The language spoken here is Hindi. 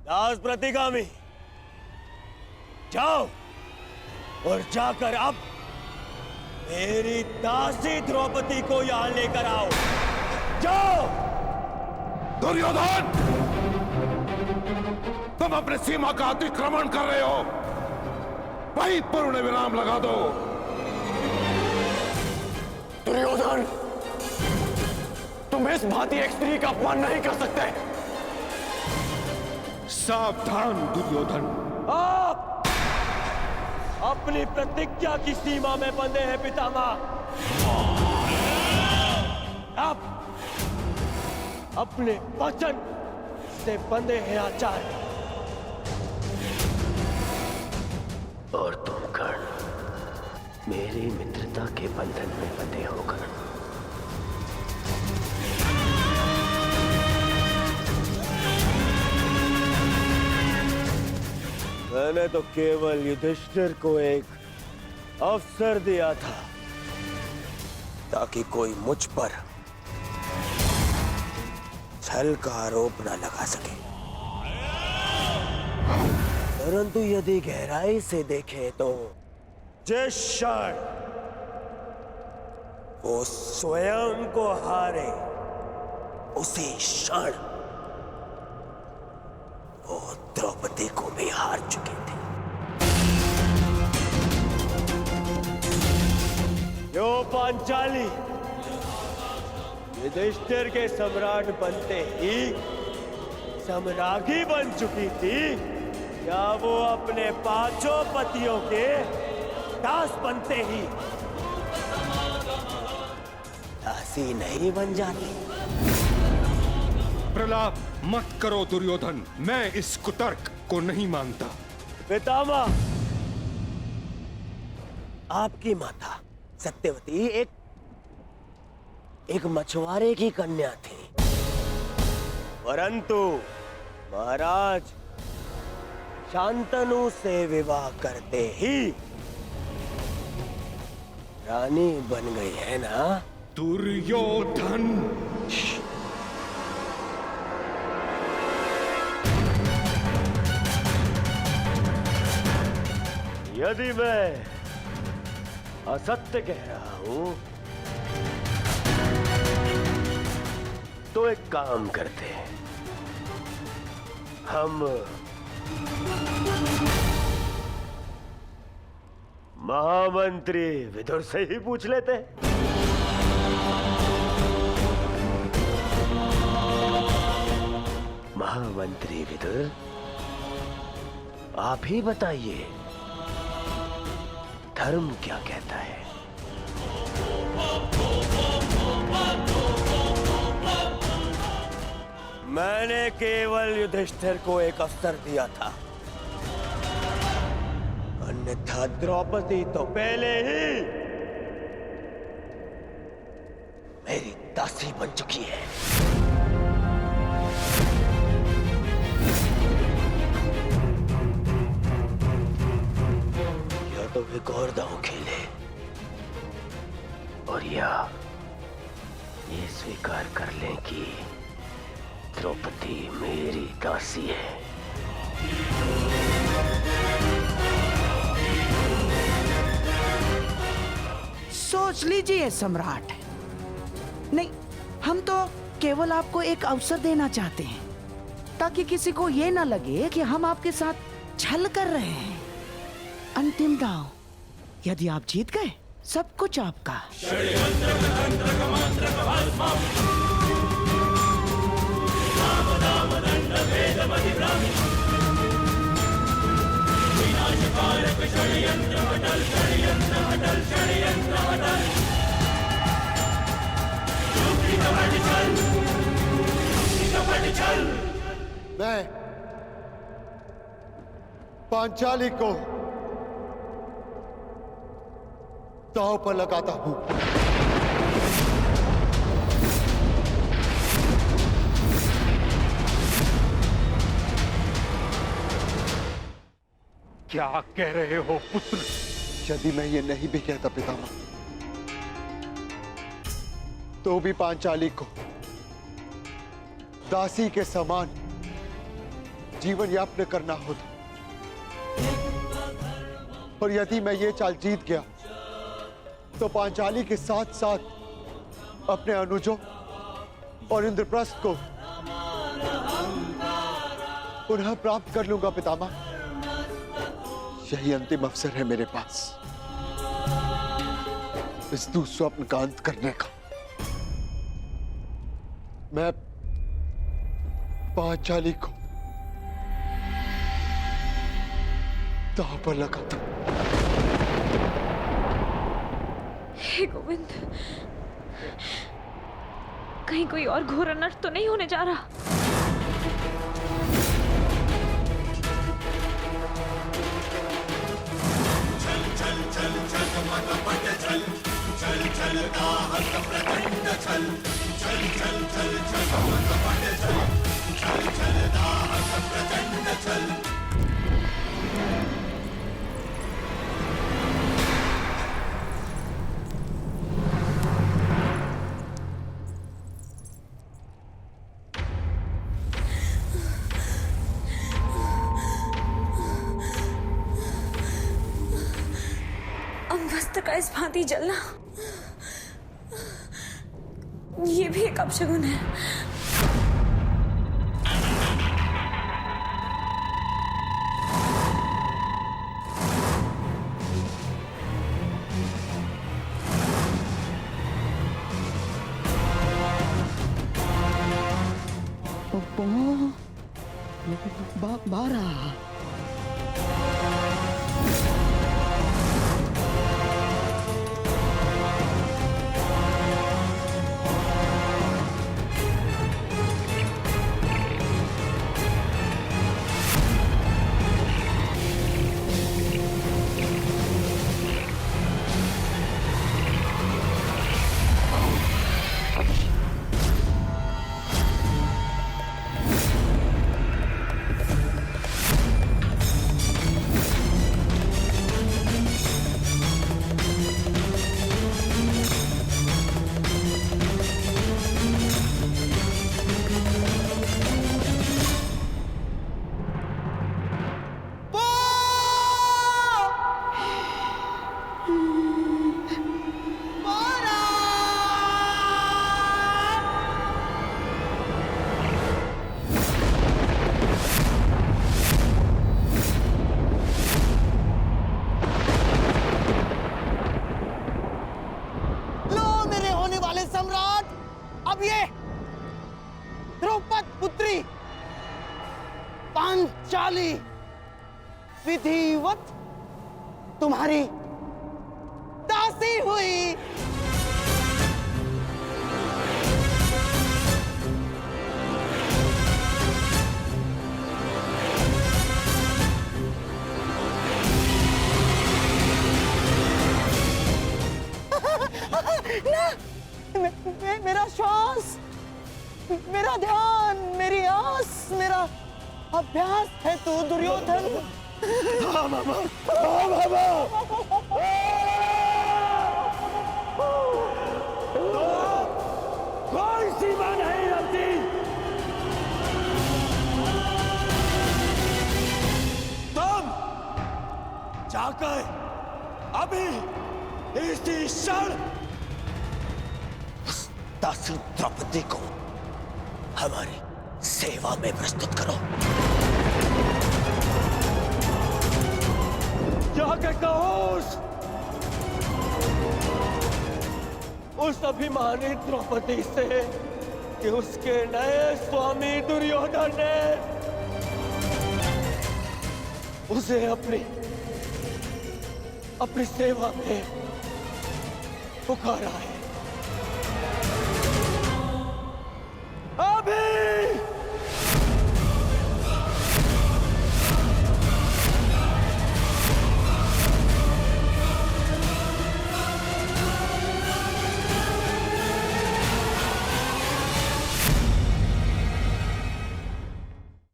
दास प्रतिगामी, जाओ और जाकर अब मेरी दासी द्रौपदी को यहां लेकर आओ। जाओ। दुर्योधन, तुम अपने सीमा का अतिक्रमण कर रहे हो। वहीं पूर्ण विराम लगा दो। दुर्योधन, तुम इस भांति एक स्त्री का अपमान नहीं कर सकते। सावधान दुर्योधन। आप अपनी प्रतिज्ञा की सीमा में बंधे हैं पितामह। आप अपने वचन से बंधे हैं आचार्य। और तुम कर्ण मेरी मित्रता के बंधन में बंधे हो कर्ण। मैंने तो केवल युधिष्ठिर को एक अवसर दिया था ताकि कोई मुझ पर छल का आरोप न लगा सके, परंतु यदि गहराई से देखें तो जिस क्षण वो स्वयं को हारे उसी क्षण वो द्रौपदी को भी हार चुके थे। जो पांचाली युधिष्ठिर के सम्राट बनते ही सम्राज्ञी बन चुकी थी, क्या वो अपने पांचों पतियों के दास बनते ही दासी नहीं बन जाती? प्रलाप मत करो दुर्योधन, मैं इस कुतर्क को नहीं मानता। पितामह, आपकी माता सत्यवती एक मछुआरे की कन्या थी, परंतु महाराज शांतनु से विवाह करते ही रानी बन गई है ना? दुर्योधन, यदि मैं असत्य कह रहा हूं तो एक काम करते हैं, हम महामंत्री विदुर से ही पूछ लेते हैं। महामंत्री विदुर, आप ही बताइए, धर्म क्या कहता है? मैंने केवल युधिष्ठिर को एक अवसर दिया था, अन्यथा द्रौपदी तो पहले ही मेरी दासी बन चुकी है। तो एक और दांव खेले और या ये स्वीकार कर लें कि द्रौपदी मेरी दासी है। सोच लीजिए सम्राट। नहीं, हम तो केवल आपको एक अवसर देना चाहते हैं ताकि किसी को ये ना लगे कि हम आपके साथ छल कर रहे हैं। अंतिम दांव, यदि आप जीत गए सब कुछ आपका। मैं पांचाली को दांव पर लगाता हूं। क्या कह रहे हो पुत्र? यदि मैं ये नहीं भी कहता पितामह, तो भी पांचाली को दासी के समान जीवन यापन करना होता। और यदि मैं ये चाल जीत गया तो पांचाली के साथ साथ अपने अनुजों और इंद्रप्रस्थ को पुनः प्राप्त कर लूंगा पितामह। यही अंतिम अवसर है मेरे पास इस दुस्वप्न का अंत करने का। मैं पांचाली को दांव पर लगाता हूं। हे गोविंद, कहीं कोई और घोर अनर्थ तो नहीं होने जा रहा? अम्बस्त्र का इस भांति जलना, ये भी एक अपशगुन है। बारह। अब ये द्रौपद पुत्री पांचाली विधिवत तुम्हारी दासी हुई। ना, मेरा श्वास, मेरा ध्यान, मेरी आस, मेरा अभ्यास है तू दुर्योधन। हाँ मामा, हाँ मामा। कोई सीमा नहीं रखती। तुम जाकर अभी इसी क्षण दासी द्रौपदी को हमारी सेवा में प्रस्तुत करो। जाकर कहो उस अभिमानी द्रौपदी से कि उसके नए स्वामी दुर्योधन ने उसे अपनी सेवा में पुकारा है।